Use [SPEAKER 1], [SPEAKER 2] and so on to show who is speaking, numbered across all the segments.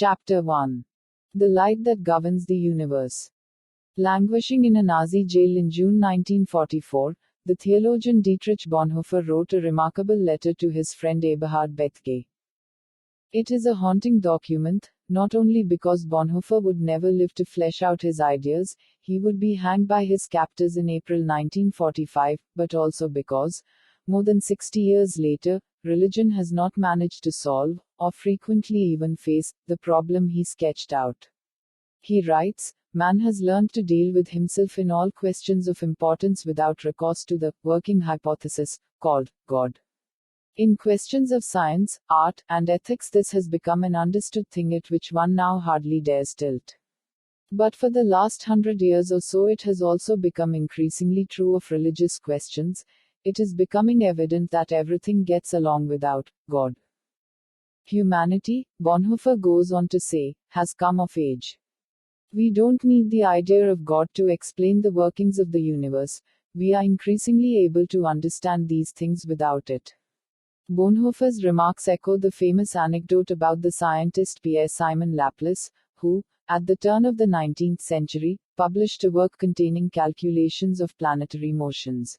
[SPEAKER 1] Chapter 1. The Light That Governs the Universe. Languishing in a Nazi jail in June 1944, the theologian Dietrich Bonhoeffer wrote a remarkable letter to his friend Eberhard Bethge. It is a haunting document, not only because Bonhoeffer would never live to flesh out his ideas, he would be hanged by his captors in April 1945, but also because, more than 60 years later, religion has not managed to solve, or frequently even face, the problem he sketched out. He writes, "Man has learned to deal with himself in all questions of importance without recourse to the working hypothesis, called God. In questions of science, art, and ethics, this has become an understood thing at which one now hardly dares tilt. But for the last 100 years or so, it has also become increasingly true of religious questions. It is becoming evident that everything gets along without God. Humanity," Bonhoeffer goes on to say, "has come of age. We don't need the idea of God to explain the workings of the universe. We are increasingly able to understand these things without it." Bonhoeffer's remarks echo the famous anecdote about the scientist Pierre-Simon Laplace, who, at the turn of the 19th century, published a work containing calculations of planetary motions.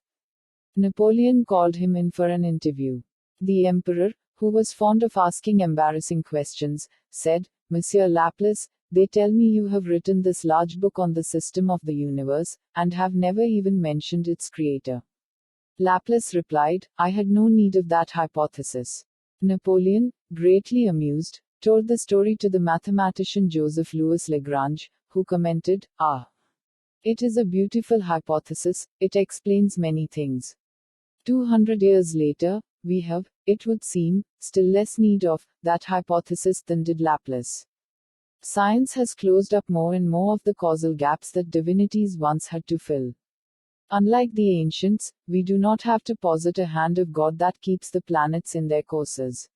[SPEAKER 1] Napoleon called him in for an interview. The emperor, who was fond of asking embarrassing questions, said, "Monsieur Laplace, they tell me you have written this large book on the system of the universe, and have never even mentioned its creator." Laplace replied, "I had no need of that hypothesis." Napoleon, greatly amused, told the story to the mathematician Joseph Louis Lagrange, who commented, "Ah, it is a beautiful hypothesis, it explains many things. 200 years later, we have, it would seem, still less need of that hypothesis than did Laplace. Science has closed up more and more of the causal gaps that divinities once had to fill. Unlike the ancients, we do not have to posit a hand of God that keeps the planets in their courses.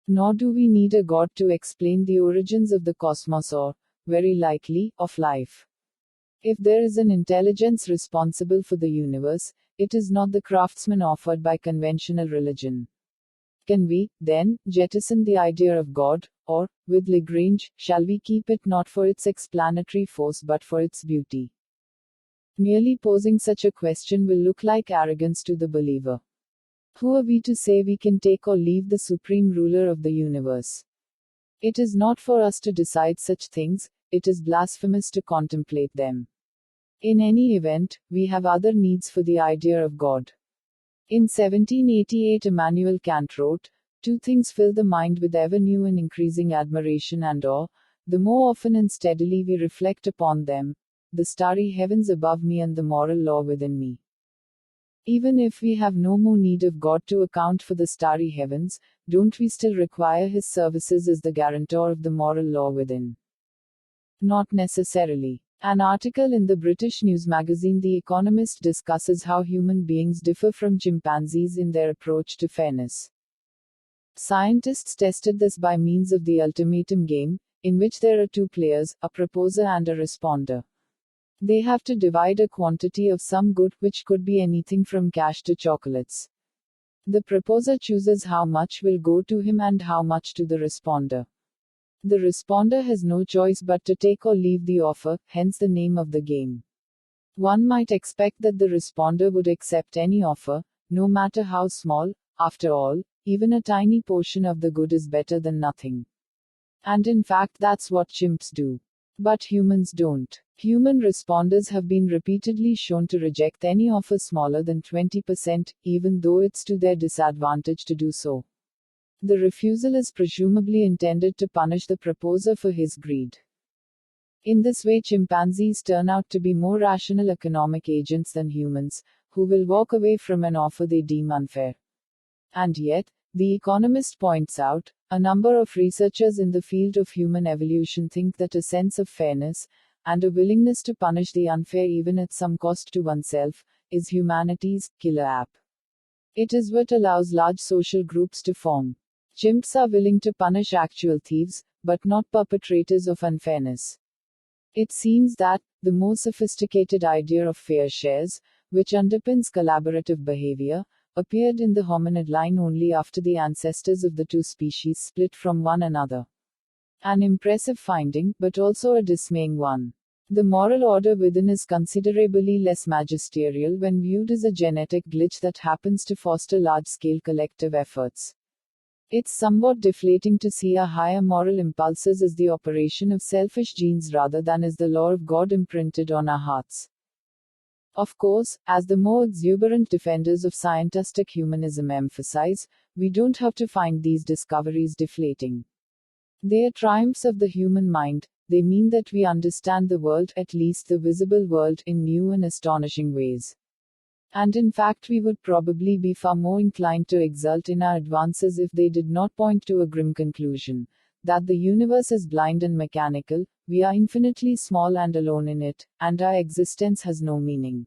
[SPEAKER 1] Nor do we need a God to explain the origins of the cosmos or, very likely, of life. If there is an intelligence responsible for the universe, it is not the craftsman offered by conventional religion. Can we, then, jettison the idea of God, or, with Lagrange, shall we keep it not for its explanatory force but for its beauty? Merely posing such a question will look like arrogance to the believer. Who are we to say we can take or leave the supreme ruler of the universe? It is not for us to decide such things, it is blasphemous to contemplate them. In any event, we have other needs for the idea of God. In 1788, Immanuel Kant wrote, "Two things fill the mind with ever new and increasing admiration and awe, the more often and steadily we reflect upon them, the starry heavens above me and the moral law within me." Even if we have no more need of God to account for the starry heavens, don't we still require His services as the guarantor of the moral law within? Not necessarily. An article in the British news magazine The Economist discusses how human beings differ from chimpanzees in their approach to fairness. Scientists tested this by means of the ultimatum game, in which there are two players, a proposer and a responder. They have to divide a quantity of some good, which could be anything from cash to chocolates. The proposer chooses how much will go to him and how much to the responder. The responder has no choice but to take or leave the offer, hence the name of the game. One might expect that the responder would accept any offer, no matter how small. After all, even a tiny portion of the good is better than nothing. And in fact, that's what chimps do. But humans don't. Human responders have been repeatedly shown to reject any offer smaller than 20%, even though it's to their disadvantage to do so. The refusal is presumably intended to punish the proposer for his greed. In this way, chimpanzees turn out to be more rational economic agents than humans, who will walk away from an offer they deem unfair. And yet, The Economist points out, a number of researchers in the field of human evolution think that a sense of fairness, and a willingness to punish the unfair even at some cost to oneself, is humanity's killer app. It is what allows large social groups to form. Chimps are willing to punish actual thieves, but not perpetrators of unfairness. It seems that, the more sophisticated idea of fair shares, which underpins collaborative behavior, appeared in the hominid line only after the ancestors of the two species split from one another. An impressive finding, but also a dismaying one. The moral order within is considerably less magisterial when viewed as a genetic glitch that happens to foster large-scale collective efforts. It's somewhat deflating to see our higher moral impulses as the operation of selfish genes rather than as the law of God imprinted on our hearts. Of course, as the more exuberant defenders of scientific humanism emphasize, we don't have to find these discoveries deflating. They are triumphs of the human mind. They mean that we understand the world, at least the visible world, in new and astonishing ways. And in fact, we would probably be far more inclined to exult in our advances if they did not point to a grim conclusion that the universe is blind and mechanical, we are infinitely small and alone in it, and our existence has no meaning.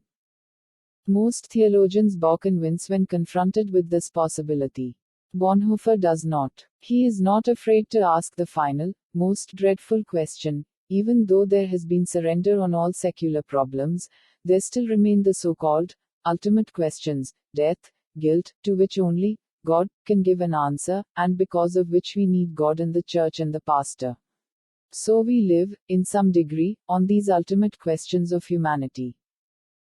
[SPEAKER 1] Most theologians balk and wince when confronted with this possibility. Bonhoeffer does not. He is not afraid to ask the final, most dreadful question. Even though there has been surrender on all secular problems, there still remain the so-called ultimate questions, death, guilt, to which only God can give an answer, and because of which we need God and the church and the pastor. So we live, in some degree, on these ultimate questions of humanity.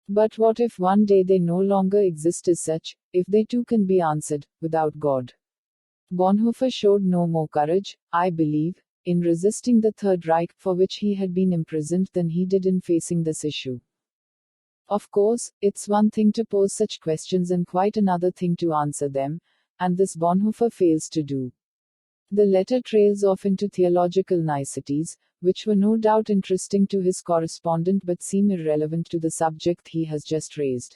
[SPEAKER 1] But what if one day they no longer exist as such, if they too can be answered, without God? Bonhoeffer showed no more courage, I believe, in resisting the Third Reich, for which he had been imprisoned, than he did in facing this issue. Of course, it's one thing to pose such questions and quite another thing to answer them, and this Bonhoeffer fails to do. The letter trails off into theological niceties, which were no doubt interesting to his correspondent but seem irrelevant to the subject he has just raised.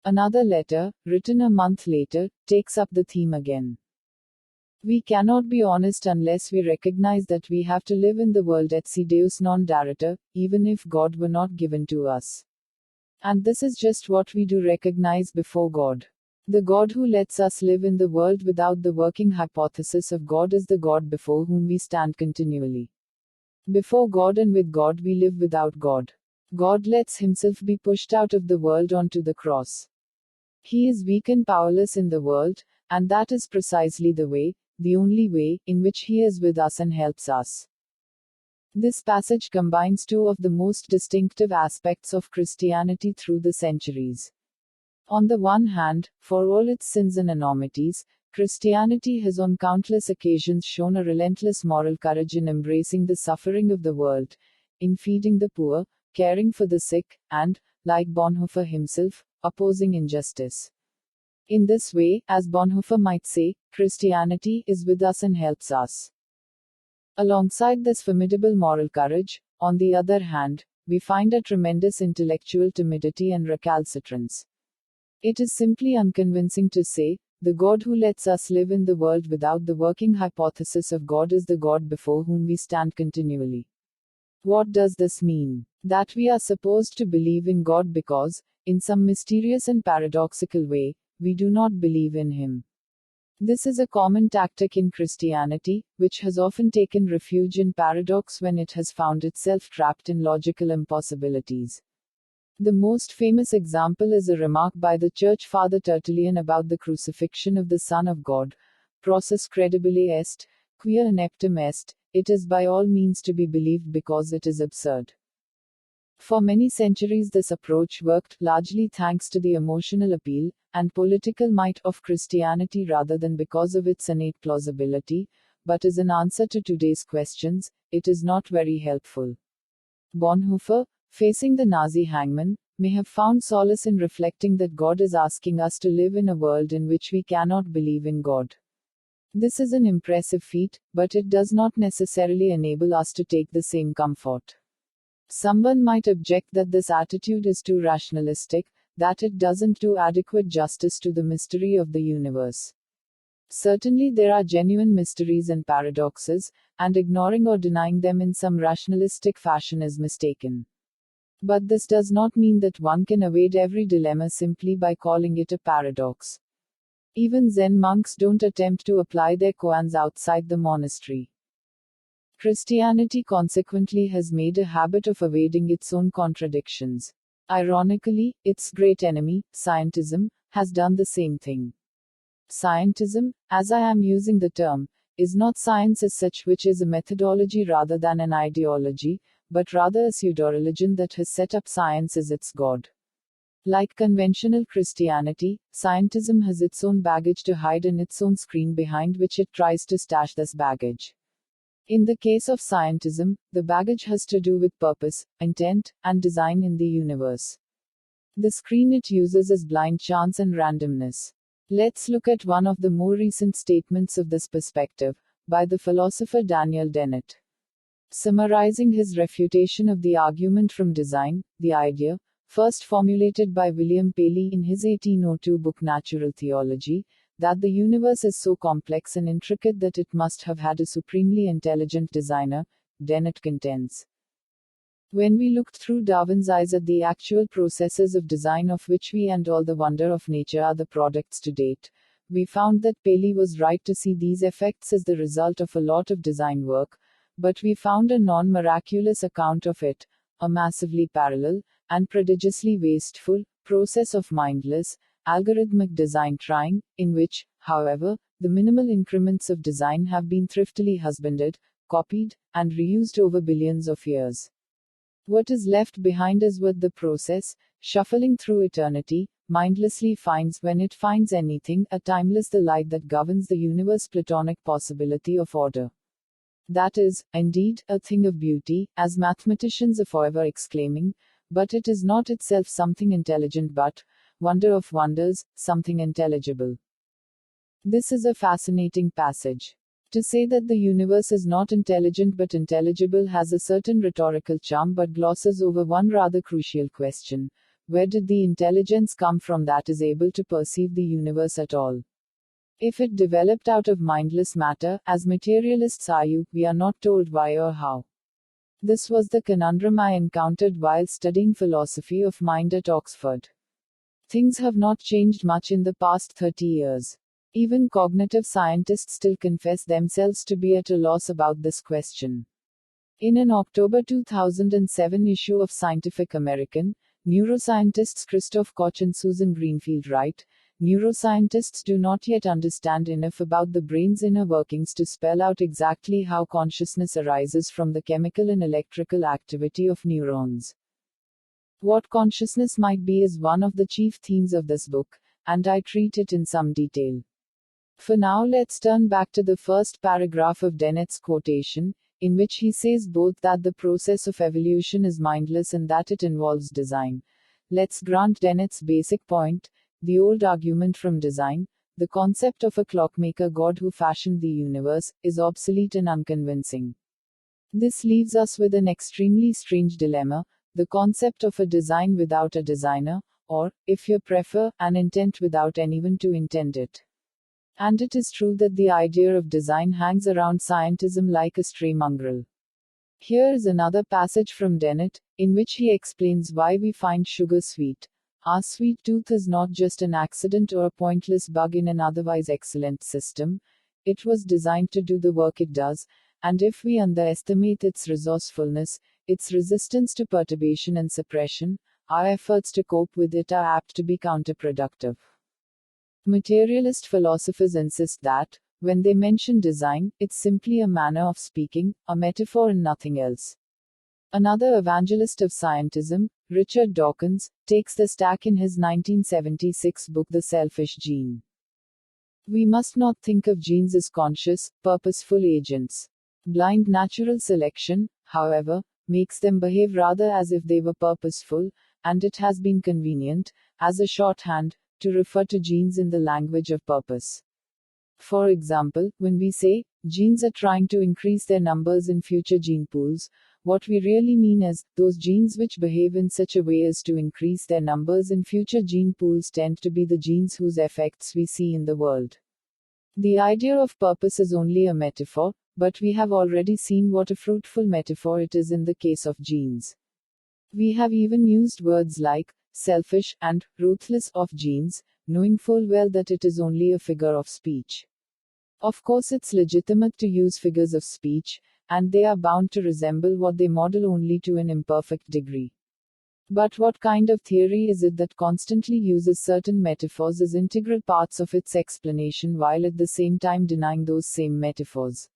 [SPEAKER 1] Another letter, written a month later, takes up the theme again. We cannot be honest unless we recognize that we have to live in the world et si Deus non daretur, even if God were not given to us. And this is just what we do recognize before God. The God who lets us live in the world without the working hypothesis of God is the God before whom we stand continually. Before God and with God we live without God. God lets himself be pushed out of the world onto the cross. He is weak and powerless in the world, and that is precisely the way, the only way, in which he is with us and helps us. This passage combines two of the most distinctive aspects of Christianity through the centuries. On the one hand, for all its sins and enormities, Christianity has on countless occasions shown a relentless moral courage in embracing the suffering of the world, in feeding the poor, caring for the sick, and, like Bonhoeffer himself, opposing injustice. In this way, as Bonhoeffer might say, Christianity is with us and helps us. Alongside this formidable moral courage, on the other hand, we find a tremendous intellectual timidity and recalcitrance. It is simply unconvincing to say, the God who lets us live in the world without the working hypothesis of God is the God before whom we stand continually. What does this mean? That we are supposed to believe in God because, in some mysterious and paradoxical way, we do not believe in Him. This is a common tactic in Christianity, which has often taken refuge in paradox when it has found itself trapped in logical impossibilities. The most famous example is a remark by the Church Father Tertullian about the crucifixion of the Son of God. Process credibile est, quia ineptum est, it is by all means to be believed because it is absurd. For many centuries this approach worked, largely thanks to the emotional appeal, and political might of Christianity rather than because of its innate plausibility, but as an answer to today's questions, it is not very helpful. Bonhoeffer, facing the Nazi hangman, may have found solace in reflecting that God is asking us to live in a world in which we cannot believe in God. This is an impressive feat, but it does not necessarily enable us to take the same comfort. Someone might object that this attitude is too rationalistic, that it doesn't do adequate justice to the mystery of the universe. Certainly there are genuine mysteries and paradoxes, and ignoring or denying them in some rationalistic fashion is mistaken. But this does not mean that one can evade every dilemma simply by calling it a paradox. Even Zen monks don't attempt to apply their koans outside the monastery. Christianity consequently has made a habit of evading its own contradictions. Ironically, its great enemy, scientism, has done the same thing. Scientism, as I am using the term, is not science as such, which is a methodology rather than an ideology, but rather a pseudo-religion that has set up science as its god. Like conventional Christianity, scientism has its own baggage to hide and its own screen behind which it tries to stash this baggage. In the case of scientism, the baggage has to do with purpose, intent, and design in the universe. The screen it uses is blind chance and randomness. Let's look at one of the more recent statements of this perspective, by the philosopher Daniel Dennett. Summarizing his refutation of the argument from design, the idea, first formulated by William Paley in his 1802 book Natural Theology, that the universe is so complex and intricate that it must have had a supremely intelligent designer, Dennett contends. When we looked through Darwin's eyes at the actual processes of design of which we and all the wonder of nature are the products to date, we found that Paley was right to see these effects as the result of a lot of design work, but we found a non-miraculous account of it, a massively parallel, and prodigiously wasteful, process of mindless, algorithmic design trying, in which, however, the minimal increments of design have been thriftily husbanded, copied, and reused over billions of years. What is left behind is what the process, shuffling through eternity, mindlessly finds when it finds anything, a timeless the light that governs the universe, platonic possibility of order. That is, indeed, a thing of beauty, as mathematicians are forever exclaiming, but it is not itself something intelligent but, wonder of wonders, something intelligible. This is a fascinating passage. To say that the universe is not intelligent but intelligible has a certain rhetorical charm but glosses over one rather crucial question. Where did the intelligence come from that is able to perceive the universe at all? If it developed out of mindless matter, as materialists argue, we are not told why or how. This was the conundrum I encountered while studying philosophy of mind at Oxford. Things have not changed much in the past 30 years. Even cognitive scientists still confess themselves to be at a loss about this question. In an October 2007 issue of Scientific American, neuroscientists Christoph Koch and Susan Greenfield write, neuroscientists do not yet understand enough about the brain's inner workings to spell out exactly how consciousness arises from the chemical and electrical activity of neurons. What consciousness might be is one of the chief themes of this book, and I treat it in some detail. For now, let's turn back to the first paragraph of Dennett's quotation, in which he says both that the process of evolution is mindless and that it involves design. Let's grant Dennett's basic point. The old argument from design, the concept of a clockmaker god who fashioned the universe, is obsolete and unconvincing. This leaves us with an extremely strange dilemma, the concept of a design without a designer, or, if you prefer, an intent without anyone to intend it. And it is true that the idea of design hangs around scientism like a stray mongrel. Here is another passage from Dennett, in which he explains why we find sugar sweet. Our sweet tooth is not just an accident or a pointless bug in an otherwise excellent system. It was designed to do the work it does, and if we underestimate its resourcefulness, its resistance to perturbation and suppression, our efforts to cope with it are apt to be counterproductive. Materialist philosophers insist that, when they mention design, it's simply a manner of speaking, a metaphor and nothing else. Another evangelist of scientism, Rcichard Dawkins, takes the stack in his 1976 book The Selfish Gene. We must not think of genes as conscious, purposeful agents. Blind natural selection, however, makes them behave rather as if they were purposeful, and it has been convenient, as a shorthand, to refer to genes in the language of purpose. For example, when we say, genes are trying to increase their numbers in future gene pools, what we really mean is, those genes which behave in such a way as to increase their numbers in future gene pools tend to be the genes whose effects we see in the world. The idea of purpose is only a metaphor, but we have already seen what a fruitful metaphor it is in the case of genes. We have even used words like selfish and ruthless of genes, knowing full well that it is only a figure of speech. Of course, it's legitimate to use figures of speech, and they are bound to resemble what they model only to an imperfect degree. But what kind of theory is it that constantly uses certain metaphors as integral parts of its explanation while at the same time denying those same metaphors?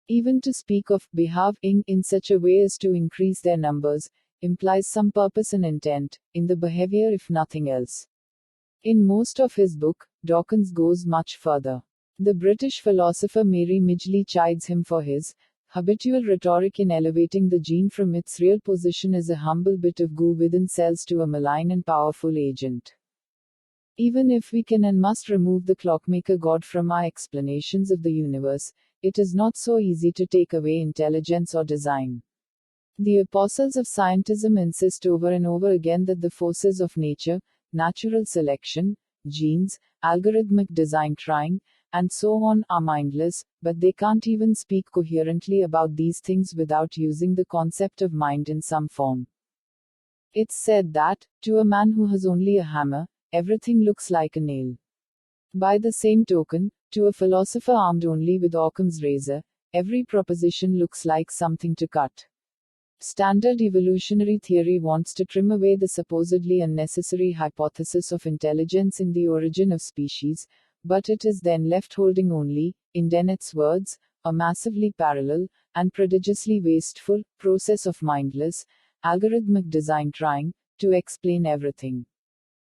[SPEAKER 1] Even to speak of behaving in such a way as to increase their numbers implies some purpose and intent in the behavior, if nothing else. In most of his book, Dawkins goes much further. The British philosopher Mary Midgley chides him for his habitual rhetoric in elevating the gene from its real position as a humble bit of goo within cells to a malign and powerful agent. Even if we can and must remove the clockmaker God from our explanations of the universe, it is not so easy to take away intelligence or design. The apostles of scientism insist over and over again that the forces of nature, natural selection, genes, algorithmic design trying, and so on, are mindless, but they can't even speak coherently about these things without using the concept of mind in some form. It's said that, to a man who has only a hammer, everything looks like a nail. By the same token, to a philosopher armed only with Occam's razor, every proposition looks like something to cut. Standard evolutionary theory wants to trim away the supposedly unnecessary hypothesis of intelligence in the origin of species, but it is then left holding only, in Dennett's words, a massively parallel, and prodigiously wasteful, process of mindless, algorithmic design trying to explain everything.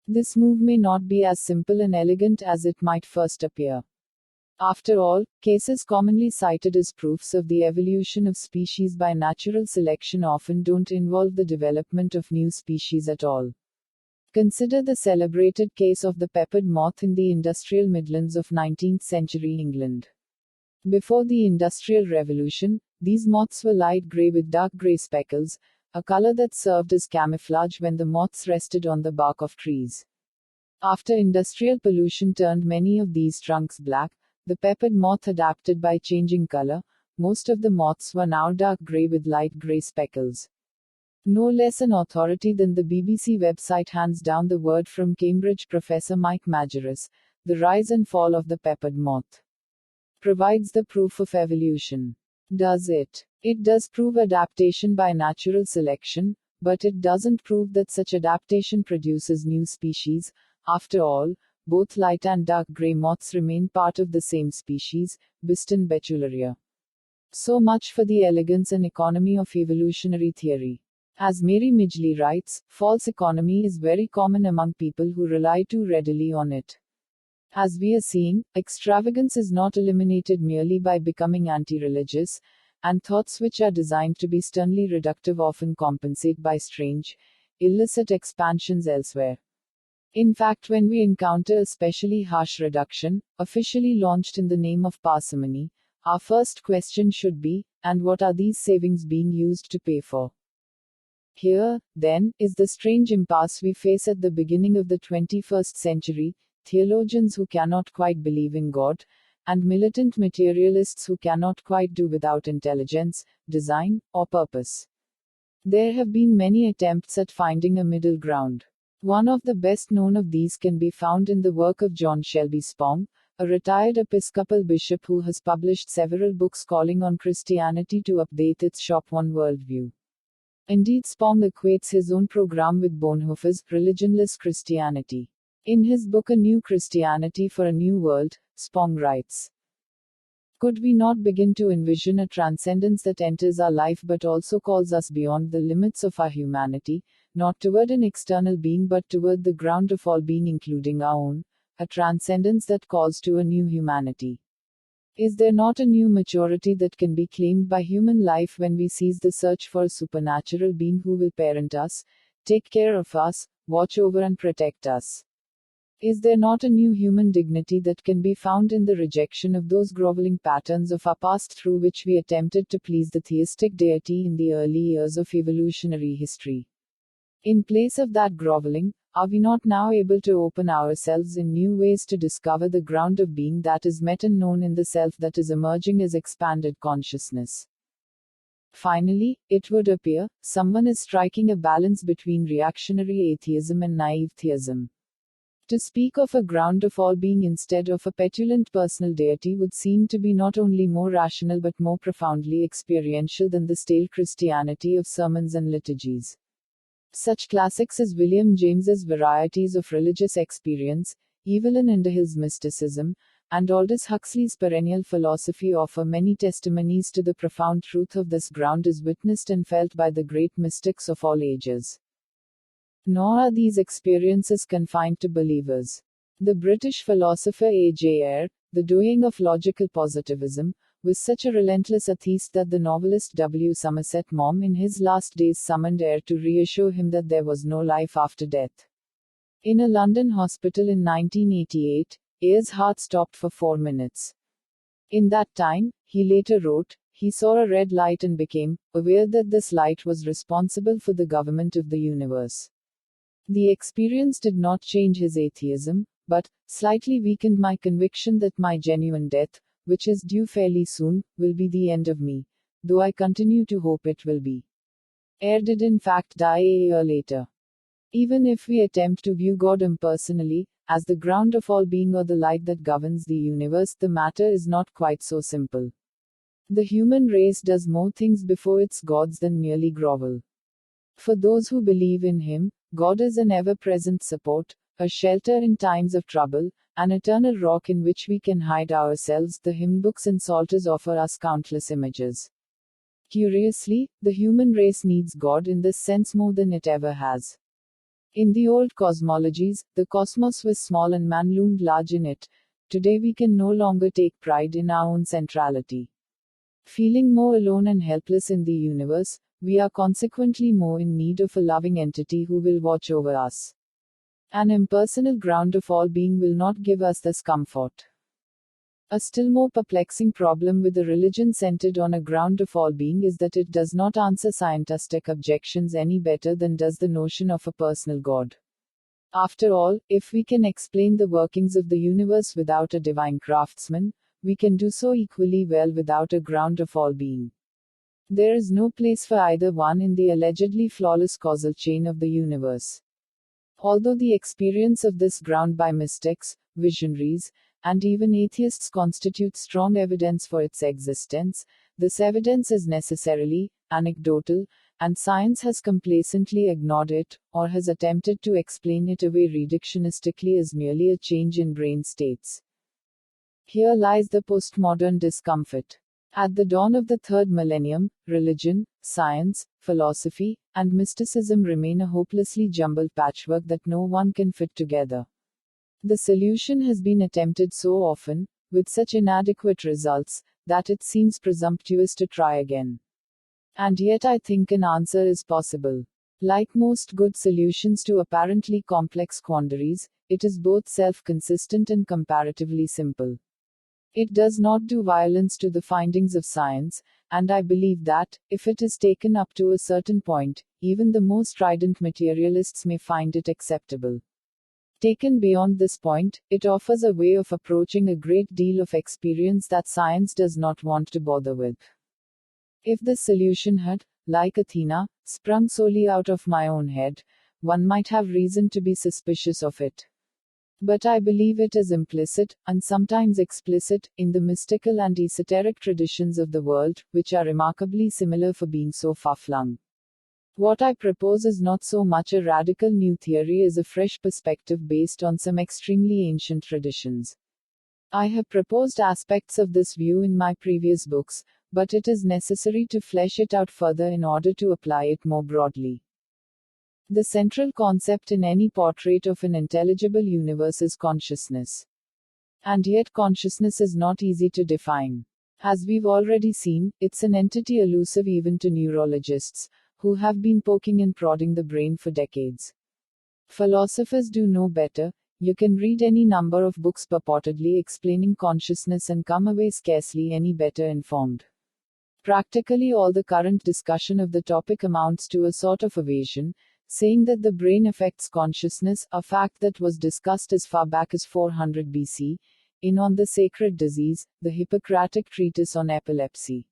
[SPEAKER 1] This move may not be as simple and elegant as it might first appear. After all, cases commonly cited as proofs of the evolution of species by natural selection often don't involve the development of new species at all. Consider the celebrated case of the peppered moth in the industrial Midlands of 19th century England. Before the Industrial Revolution, these moths were light grey with dark grey speckles, a color that served as camouflage when the moths rested on the bark of trees. After industrial pollution turned many of these trunks black, the peppered moth adapted by changing color. Most of the moths were now dark grey with light grey speckles. No less an authority than the BBC website hands down the word from Cambridge professor Mike Majerus, The Rise and Fall of the Peppered Moth. Provides the proof of evolution. Does it? It does prove adaptation by natural selection, but it doesn't prove that such adaptation produces new species. After all, both light and dark grey moths remain part of the same species, Biston Betularia. So much for the elegance and economy of evolutionary theory. As Mary Midgley writes, false economy is very common among people who rely too readily on it. As we are seeing, extravagance is not eliminated merely by becoming anti-religious, and thoughts which are designed to be sternly reductive often compensate by strange, illicit expansions elsewhere. In fact, when we encounter a specially harsh reduction, officially launched in the name of parsimony, our first question should be, and what are these savings being used to pay for? Here, then, is the strange impasse we face at the beginning of the 21st century, theologians who cannot quite believe in God, and militant materialists who cannot quite do without intelligence, design, or purpose. There have been many attempts at finding a middle ground. One of the best known of these can be found in the work of John Shelby Spong, a retired Episcopal bishop who has published several books calling on Christianity to update its Shop One worldview. Indeed, Spong equates his own program with Bonhoeffer's religionless Christianity. In his book A New Christianity for a New World, Spong writes, could we not begin to envision a transcendence that enters our life but also calls us beyond the limits of our humanity, not toward an external being but toward the ground of all being including our own, a transcendence that calls to a new humanity? Is there not a new maturity that can be claimed by human life when we cease the search for a supernatural being who will parent us, take care of us, watch over and protect us? Is there not a new human dignity that can be found in the rejection of those groveling patterns of our past through which we attempted to please the theistic deity in the early years of evolutionary history? In place of that groveling, are we not now able to open ourselves in new ways to discover the ground of being that is met and known in the self that is emerging as expanded consciousness? Finally, it would appear, someone is striking a balance between reactionary atheism and naive theism. To speak of a ground of all being instead of a petulant personal deity would seem to be not only more rational but more profoundly experiential than the stale Christianity of sermons and liturgies. Such classics as William James's Varieties of Religious Experience, Evelyn Underhill's Mysticism, and Aldous Huxley's Perennial Philosophy offer many testimonies to the profound truth of this ground as witnessed and felt by the great mystics of all ages. Nor are these experiences confined to believers. The British philosopher A.J. Ayer, the doyen of logical positivism, was such a relentless atheist that the novelist W. Somerset Maugham in his last days summoned Ayer to reassure him that there was no life after death. In a London hospital in 1988, Ayer's heart stopped for 4 minutes. In that time, he later wrote, he saw a red light and became aware that this light was responsible for the government of the universe. The experience did not change his atheism, but slightly weakened my conviction that my genuine death, which is due fairly soon, will be the end of me, though I continue to hope it will be. Ayer did in fact die a year later. Even if we attempt to view God impersonally, as the ground of all being or the light that governs the universe, the matter is not quite so simple. The human race does more things before its gods than merely grovel. For those who believe in Him, God is an ever-present support, a shelter in times of trouble, an eternal rock in which we can hide ourselves. The hymn books and psalters offer us countless images. Curiously, the human race needs God in this sense more than it ever has. In the old cosmologies, the cosmos was small and man loomed large in it. Today we can no longer take pride in our own centrality. Feeling more alone and helpless in the universe, we are consequently more in need of a loving entity who will watch over us. An impersonal ground of all being will not give us this comfort. A still more perplexing problem with a religion centered on a ground of all being is that it does not answer scientific objections any better than does the notion of a personal God. After all, if we can explain the workings of the universe without a divine craftsman, we can do so equally well without a ground of all being. There is no place for either one in the allegedly flawless causal chain of the universe. Although the experience of this ground by mystics, visionaries, and even atheists constitutes strong evidence for its existence, this evidence is necessarily anecdotal, and science has complacently ignored it, or has attempted to explain it away reductionistically as merely a change in brain states. Here lies the postmodern discomfort. At the dawn of the third millennium, religion, science, philosophy, and mysticism remain a hopelessly jumbled patchwork that no one can fit together. The solution has been attempted so often, with such inadequate results, that it seems presumptuous to try again. And yet I think an answer is possible. Like most good solutions to apparently complex quandaries, it is both self-consistent and comparatively simple. It does not do violence to the findings of science, and I believe that, if it is taken up to a certain point, even the most strident materialists may find it acceptable. Taken beyond this point, it offers a way of approaching a great deal of experience that science does not want to bother with. If this solution had, like Athena, sprung solely out of my own head, one might have reason to be suspicious of it. But I believe it is implicit, and sometimes explicit, in the mystical and esoteric traditions of the world, which are remarkably similar for being so far-flung. What I propose is not so much a radical new theory as a fresh perspective based on some extremely ancient traditions. I have proposed aspects of this view in my previous books, but it is necessary to flesh it out further in order to apply it more broadly. The central concept in any portrait of an intelligible universe is consciousness. And yet consciousness is not easy to define. As we've already seen, it's an entity elusive even to neurologists, who have been poking and prodding the brain for decades. Philosophers do know better. You can read any number of books purportedly explaining consciousness and come away scarcely any better informed. Practically all the current discussion of the topic amounts to a sort of evasion, saying that the brain affects consciousness, a fact that was discussed as far back as 400 BC, in On the Sacred Disease, the Hippocratic treatise on epilepsy.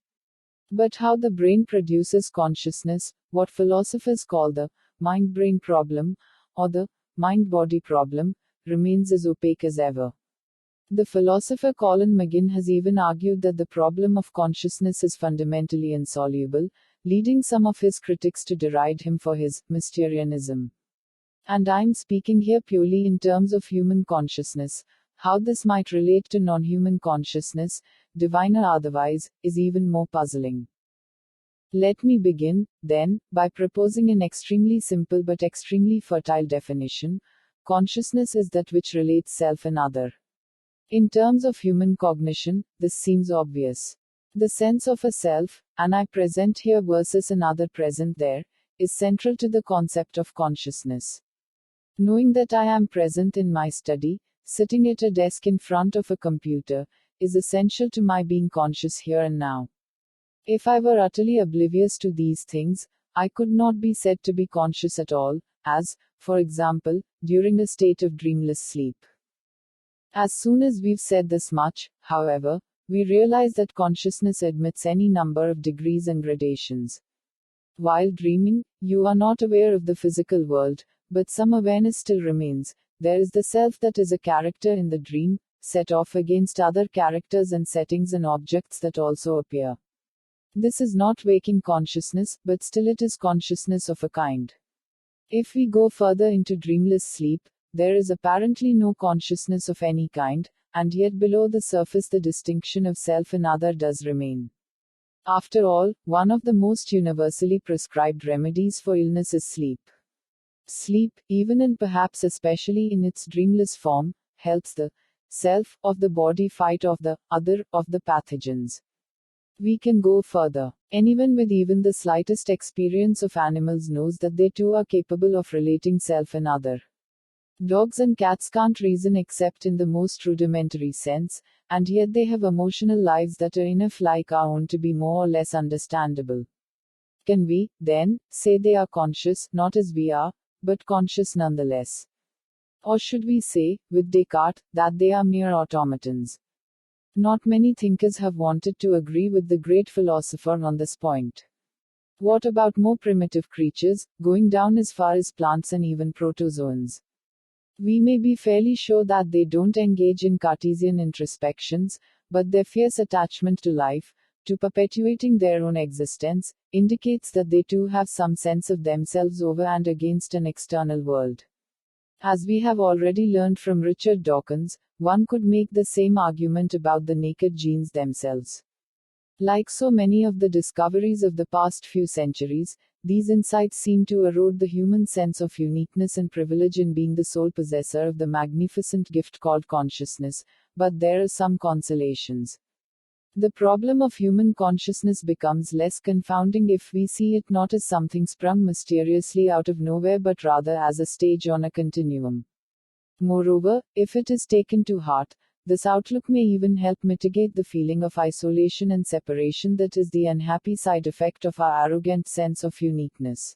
[SPEAKER 1] But how the brain produces consciousness, what philosophers call the mind-brain problem, or the mind-body problem, remains as opaque as ever. The philosopher Colin McGinn has even argued that the problem of consciousness is fundamentally insoluble, leading some of his critics to deride him for his Mysterianism. And I'm speaking here purely in terms of human consciousness. How this might relate to non-human consciousness, divine or otherwise, is even more puzzling. Let me begin, then, by proposing an extremely simple but extremely fertile definition. Consciousness is that which relates self and other. In terms of human cognition, this seems obvious. The sense of a self, and I present here versus another present there, is central to the concept of consciousness. Knowing that I am present in my study, sitting at a desk in front of a computer, is essential to my being conscious here and now. If I were utterly oblivious to these things, I could not be said to be conscious at all, as, for example, during a state of dreamless sleep. As soon as we've said this much, however, we realize that consciousness admits any number of degrees and gradations. While dreaming, you are not aware of the physical world, but some awareness still remains. There is the self that is a character in the dream, set off against other characters and settings and objects that also appear. This is not waking consciousness, but still it is consciousness of a kind. If we go further into dreamless sleep, there is apparently no consciousness of any kind, and yet below the surface the distinction of self and other does remain. After all, one of the most universally prescribed remedies for illness is sleep. Sleep, even and perhaps especially in its dreamless form, helps the self of the body fight off the other of the pathogens. We can go further. Anyone with even the slightest experience of animals knows that they too are capable of relating self and other. Dogs and cats can't reason except in the most rudimentary sense, and yet they have emotional lives that are enough like our own to be more or less understandable. Can we, then, say they are conscious, not as we are, but conscious nonetheless? Or should we say, with Descartes, that they are mere automatons? Not many thinkers have wanted to agree with the great philosopher on this point. What about more primitive creatures, going down as far as plants and even protozoans? We may be fairly sure that they don't engage in Cartesian introspections, but their fierce attachment to life, to perpetuating their own existence, indicates that they too have some sense of themselves over and against an external world. As we have already learned from Richard Dawkins, one could make the same argument about the naked genes themselves. Like so many of the discoveries of the past few centuries, these insights seem to erode the human sense of uniqueness and privilege in being the sole possessor of the magnificent gift called consciousness, but there are some consolations. The problem of human consciousness becomes less confounding if we see it not as something sprung mysteriously out of nowhere but rather as a stage on a continuum. Moreover, if it is taken to heart, this outlook may even help mitigate the feeling of isolation and separation that is the unhappy side effect of our arrogant sense of uniqueness.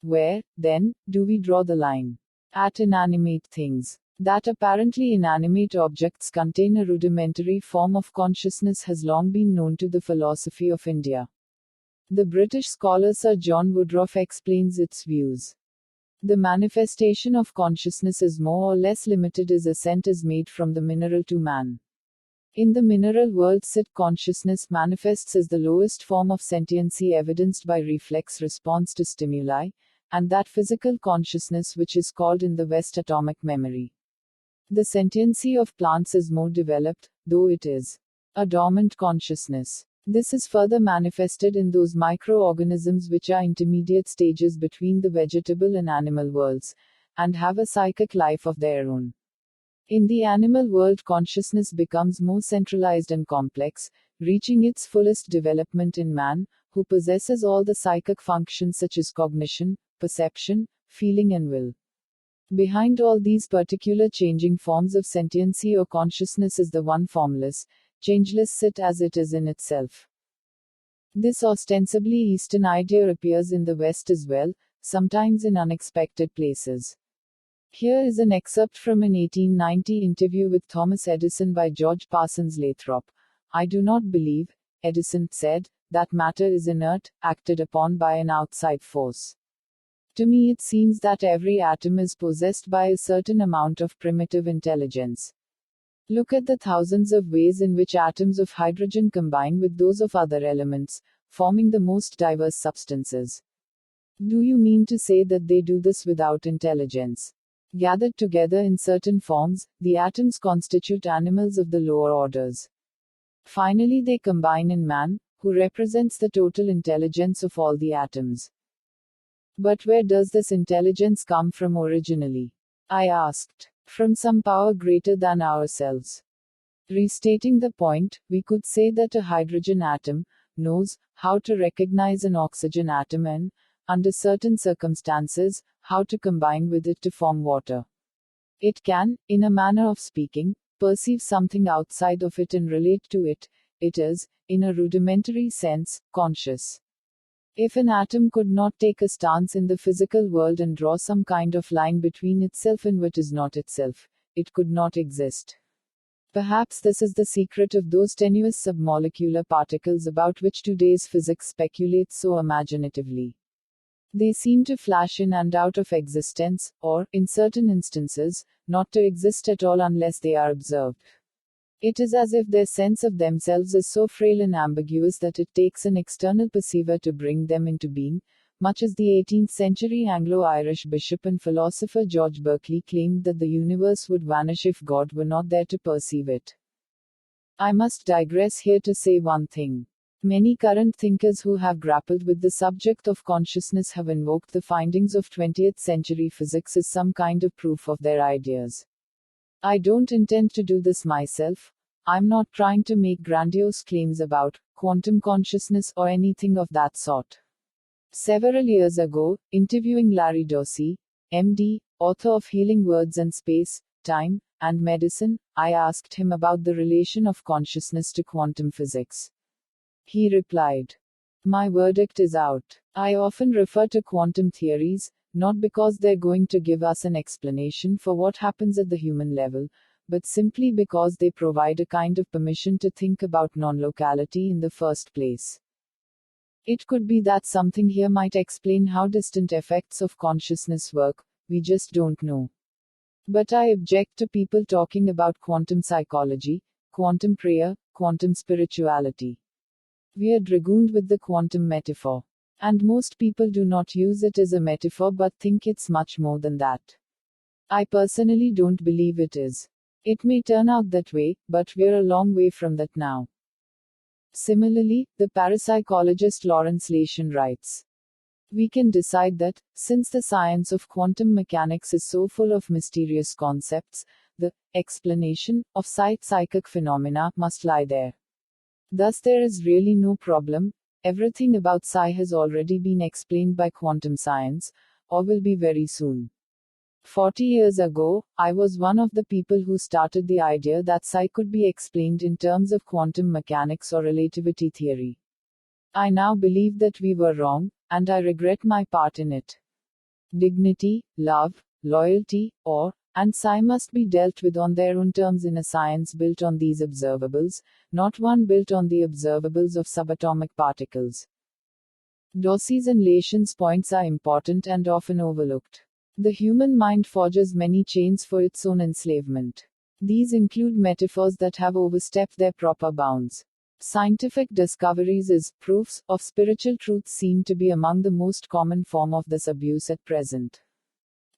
[SPEAKER 1] Where, then, do we draw the line? At inanimate things. That apparently inanimate objects contain a rudimentary form of consciousness has long been known to the philosophy of India. The British scholar Sir John Woodroffe explains its views. The manifestation of consciousness is more or less limited as ascent is made from the mineral to man. In the mineral world, consciousness manifests as the lowest form of sentiency evidenced by reflex response to stimuli, and that physical consciousness which is called in the West atomic memory. The sentiency of plants is more developed, though it is a dormant consciousness. This is further manifested in those microorganisms which are intermediate stages between the vegetable and animal worlds, and have a psychic life of their own. In the animal world, consciousness becomes more centralized and complex, reaching its fullest development in man, who possesses all the psychic functions such as cognition, perception, feeling and will. Behind all these particular changing forms of sentiency or consciousness is the one formless, changeless sit as it is in itself. This ostensibly Eastern idea appears in the West as well, sometimes in unexpected places. Here is an excerpt from an 1890 interview with Thomas Edison by George Parsons Lathrop. "I do not believe," Edison said, "that matter is inert, acted upon by an outside force. To me it seems that every atom is possessed by a certain amount of primitive intelligence. Look at the thousands of ways in which atoms of hydrogen combine with those of other elements, forming the most diverse substances. Do you mean to say that they do this without intelligence? Gathered together in certain forms, the atoms constitute animals of the lower orders. Finally, they combine in man, who represents the total intelligence of all the atoms. But where does this intelligence come from originally? I asked. From some power greater than ourselves. Restating the point, we could say that a hydrogen atom knows how to recognize an oxygen atom and, under certain circumstances, how to combine with it to form water. It can, in a manner of speaking, perceive something outside of it and relate to it. It is, in a rudimentary sense, conscious. If an atom could not take a stance in the physical world and draw some kind of line between itself and what is not itself, it could not exist. Perhaps this is the secret of those tenuous submolecular particles about which today's physics speculates so imaginatively. They seem to flash in and out of existence, or, in certain instances, not to exist at all unless they are observed. It is as if their sense of themselves is so frail and ambiguous that it takes an external perceiver to bring them into being, much as the 18th century Anglo-Irish bishop and philosopher George Berkeley claimed that the universe would vanish if God were not there to perceive it. I must digress here to say one thing. Many current thinkers who have grappled with the subject of consciousness have invoked the findings of 20th century physics as some kind of proof of their ideas. I don't intend to do this myself. I'm not trying to make grandiose claims about quantum consciousness or anything of that sort. Several years ago, interviewing Larry Dossey, MD, author of Healing Words and Space, Time, and Medicine, I asked him about the relation of consciousness to quantum physics. He replied, "My verdict is out. I often refer to quantum theories, not because they're going to give us an explanation for what happens at the human level, but simply because they provide a kind of permission to think about non-locality in the first place. It could be that something here might explain how distant effects of consciousness work, we just don't know. But I object to people talking about quantum psychology, quantum prayer, quantum spirituality. We are dragooned with the quantum metaphor. And most people do not use it as a metaphor but think it's much more than that. I personally don't believe it is. It may turn out that way, but we're a long way from that now." Similarly, the parapsychologist Lawrence Lashen writes, "We can decide that, since the science of quantum mechanics is so full of mysterious concepts, the explanation of psychic phenomena must lie there. Thus there is really no problem. Everything about psi has already been explained by quantum science, or will be very soon. 40 years ago, I was one of the people who started the idea that psi could be explained in terms of quantum mechanics or relativity theory. I now believe that we were wrong, and I regret my part in it. Dignity, love, loyalty, awe, and psi must be dealt with on their own terms in a science built on these observables, not one built on the observables of subatomic particles." Dossey's and Lashen's points are important and often overlooked. The human mind forges many chains for its own enslavement. These include metaphors that have overstepped their proper bounds. Scientific discoveries as proofs of spiritual truth seem to be among the most common form of this abuse at present.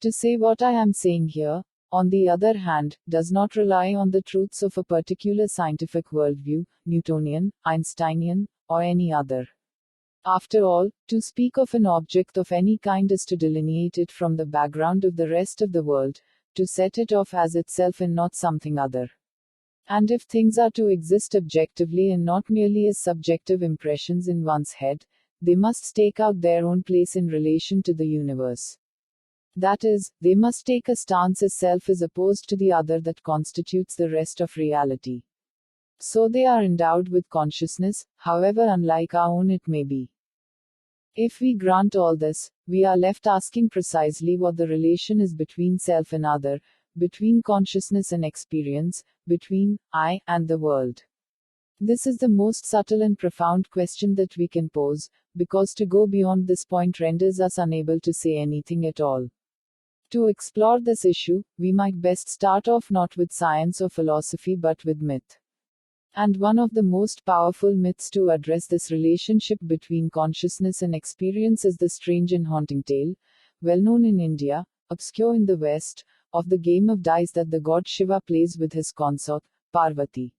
[SPEAKER 1] To say what I am saying here, on the other hand, does not rely on the truths of a particular scientific worldview, Newtonian, Einsteinian, or any other. After all, to speak of an object of any kind is to delineate it from the background of the rest of the world, to set it off as itself and not something other. And if things are to exist objectively and not merely as subjective impressions in one's head, they must stake out their own place in relation to the universe. That is, they must take a stance as self as opposed to the other that constitutes the rest of reality. So they are endowed with consciousness, however unlike our own it may be. If we grant all this, we are left asking precisely what the relation is between self and other, between consciousness and experience, between I and the world. This is the most subtle and profound question that we can pose, because to go beyond this point renders us unable to say anything at all. To explore this issue, we might best start off not with science or philosophy but with myth. And one of the most powerful myths to address this relationship between consciousness and experience is the strange and haunting tale, well known in India, obscure in the West, of the game of dice that the god Shiva plays with his consort, Parvati.